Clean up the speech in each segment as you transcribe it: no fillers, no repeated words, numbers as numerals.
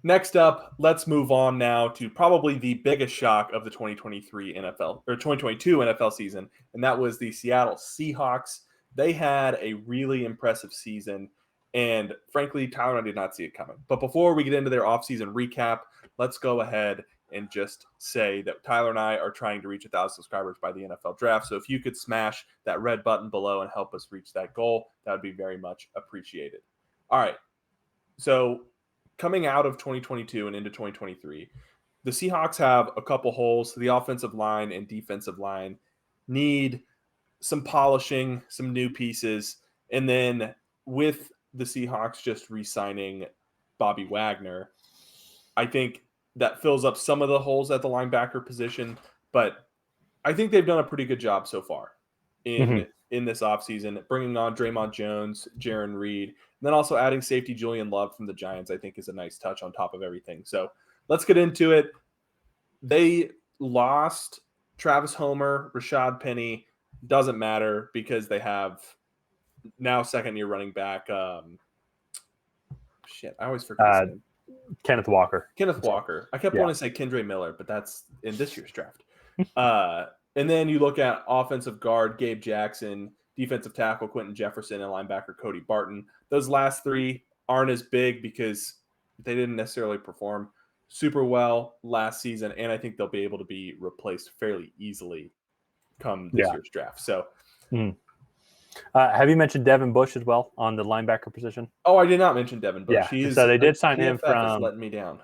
Next up, let's move on now to probably the biggest shock of the 2023 NFL or 2022 NFL season, and that was the Seattle Seahawks. They had a really impressive season, and frankly, Tyler and I did not see it coming. But before we get into their offseason recap, let's go ahead and just say that Tyler and I are trying to reach 1,000 subscribers by the NFL draft. So if you could smash that red button below and help us reach that goal, that would be very much appreciated. All right. So coming out of 2022 and into 2023, the Seahawks have a couple holes. The offensive line and defensive line need some polishing, some new pieces. And then with the Seahawks just re-signing Bobby Wagner, I think that fills up some of the holes at the linebacker position. But I think they've done a pretty good job so far in this offseason, bringing on Draymond Jones, Jaron Reed, and then also adding safety Julian Love from the Giants, I think is a nice touch on top of everything. So let's get into it. They lost Travis Homer, Rashad Penny. Doesn't matter because they have now second-year running back. I always forget his name. Kenneth Walker. I kept wanting to say Kendre Miller, but that's in this year's draft. And then you look at offensive guard Gabe Jackson, defensive tackle Quentin Jefferson, and linebacker Cody Barton. Those last three aren't as big because they didn't necessarily perform super well last season, and I think they'll be able to be replaced fairly easily come this year's draft. So, have you mentioned Devin Bush as well on the linebacker position? Oh, I did not mention Devin Bush. Yeah, so they did sign him from. Letting me down.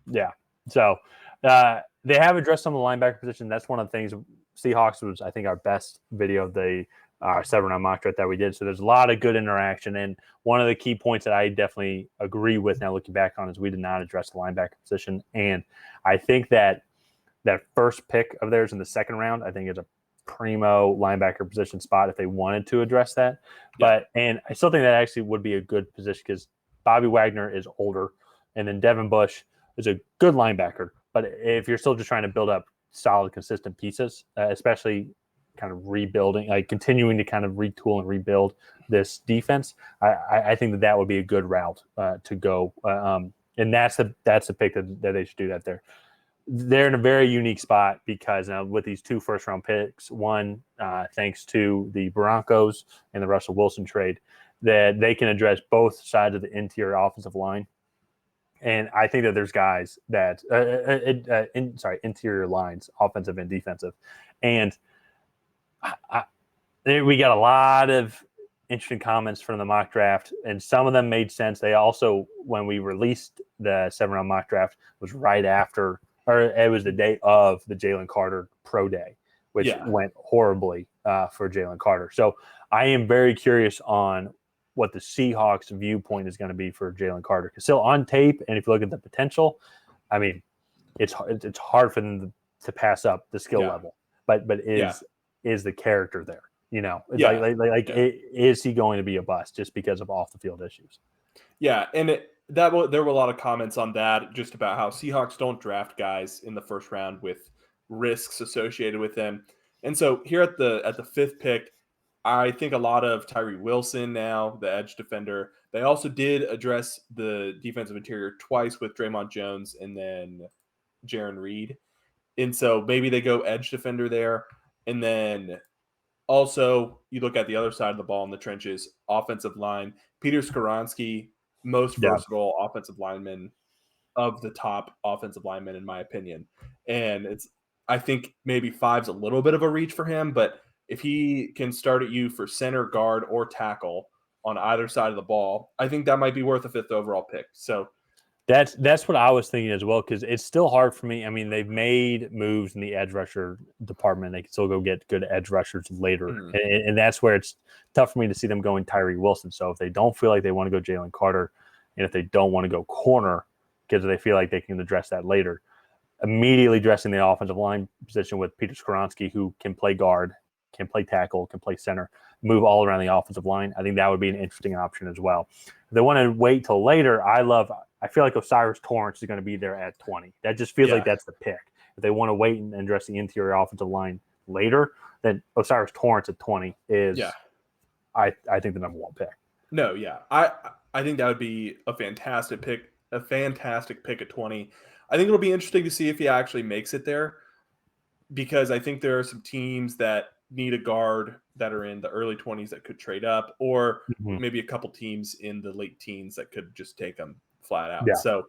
Yeah, so they have addressed some of the linebacker position. That's one of the things. Seahawks was, I think, our best video of the 7-round mock draft that we did. So there's a lot of good interaction. And one of the key points that I definitely agree with now looking back on is we did not address the linebacker position. And I think that first pick of theirs in the second round, I think is a primo linebacker position spot if they wanted to address that. Yeah. And I still think that actually would be a good position because Bobby Wagner is older. And then Devin Bush is a good linebacker. But if you're still just trying to build up solid, consistent pieces, especially kind of rebuilding, like continuing to kind of retool and rebuild this defense, I think that would be a good route to go. And that's the pick that they should do that there. They're in a very unique spot because now with these 2 first-round picks, one thanks to the Broncos and the Russell Wilson trade, that they can address both sides of the interior offensive line. And I think that there's guys that interior lines, offensive and defensive. And we got a lot of interesting comments from the mock draft, and some of them made sense. They also, when we released the 7-round mock draft, was right after, or it was the day of the Jalen Carter pro day, which went horribly for Jalen Carter. So I am very curious on what the Seahawks viewpoint is going to be for Jalen Carter. Because still on tape, and if you look at the potential, I mean, it's hard for them to pass up the skill level. But is the character there? You know, is he going to be a bust just because of off the field issues? Yeah, and there were a lot of comments on that, just about how Seahawks don't draft guys in the first round with risks associated with them. And so here at the 5th pick, I think a lot of Tyree Wilson now, the edge defender. They also did address the defensive interior twice with Draymond Jones and then Jaron Reed. And so maybe they go edge defender there. And then also you look at the other side of the ball in the trenches, offensive line. Peter Skoronski, most versatile offensive lineman of the top offensive linemen, in my opinion. And I think maybe 5's a little bit of a reach for him, but if he can start at you for center, guard, or tackle on either side of the ball, I think that might be worth a 5th overall pick. So that's what I was thinking as well, because it's still hard for me. I mean, they've made moves in the edge rusher department. They can still go get good edge rushers later. And that's where it's tough for me to see them going Tyree Wilson. So if they don't feel like they want to go Jalen Carter, and if they don't want to go corner because they feel like they can address that later, immediately dressing the offensive line position with Peter Skoronski, who can play guard, can play tackle, can play center, move all around the offensive line. I think that would be an interesting option as well. If they want to wait till later, I feel like Osiris Torrance is going to be there at 20. That just feels like that's the pick. If they want to wait and address the interior offensive line later, then Osiris Torrance at 20 is, I think, the number 1 pick. No, yeah. I think that would be a fantastic pick. a fantastic pick at 20. I think it'll be interesting to see if he actually makes it there, because I think there are some teams that need a guard that are in the early 20s that could trade up, or Mhm. maybe a couple teams in the late teens that could just take him flat out. Yeah. So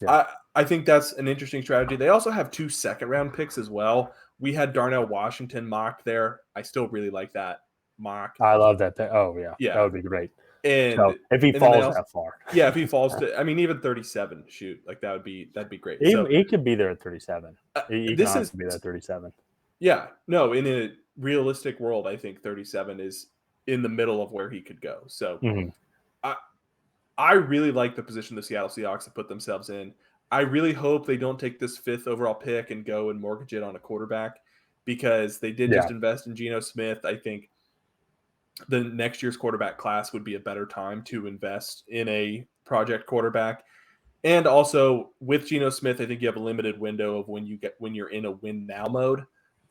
Yeah. I think that's an interesting strategy. They also have 2 second-round picks as well. We had Darnell Washington mocked there. I still really like that mock. I love that. Oh, yeah. That Yeah. would be great. And So if he then they falls also, that far, yeah, if he falls to, I mean, even 37, shoot, like that'd be great. he, So he could be there at 37. He can this is, honestly be there at 37. yeah, no, in a realistic world, I think 37 is in the middle of where he could go. So Mhm. I I really like the position the Seattle Seahawks have put themselves in. I really hope they don't take this 5th overall pick and go and mortgage it on a quarterback, because they did Yeah. just invest in Geno Smith. I think the next year's quarterback class would be a better time to invest in a project quarterback. And also with Geno Smith, I think you have a limited window of when you're in a win now mode.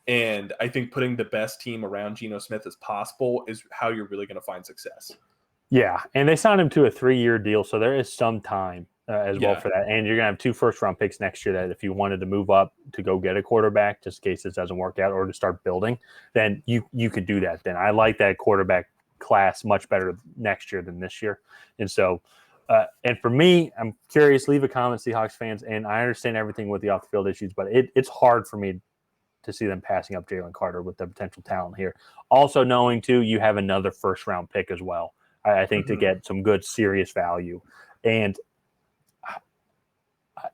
And I think putting the best team around Geno Smith as possible is how you're really going to find success. Yeah. And they signed him to a 3-year deal. So there is some time as well Yeah. for that. And you're going to have 2 first-round picks next year that if you wanted to move up to go get a quarterback, just in case this doesn't work out, or to start building, then you could do that. Then I like that quarterback class much better next year than this year. And so, and for me, I'm curious, leave a comment, Seahawks fans. And I understand everything with the off the field issues, but it's hard for me to see them passing up Jalen Carter with the potential talent here. Also knowing too, you have another first round pick as well. I think to get some good serious value, and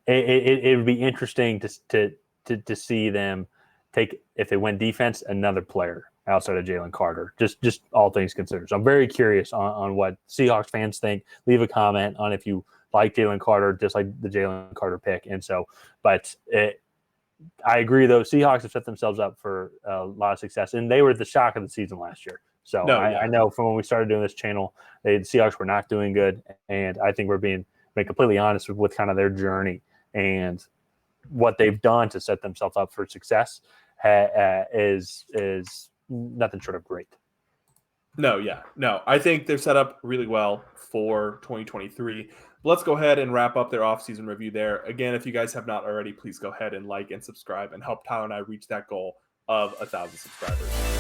it would be interesting to see them take, if they win defense, another player outside of Jalen Carter. Just all things considered. So I'm very curious on what Seahawks fans think. Leave a comment on if you like Jalen Carter, just like the Jalen Carter pick. And so, but I agree, though. Seahawks have set themselves up for a lot of success, and they were the shock of the season last year. So No, I know from when we started doing this channel, the Seahawks were not doing good, and I think we're being completely honest with kind of their journey and what they've done to set themselves up for success is nothing short of great. No, yeah. No, I think they're set up really well for 2023. Let's go ahead and wrap up their offseason review there. Again, if you guys have not already, please go ahead and like and subscribe and help Tyler and I reach that goal of 1,000 subscribers.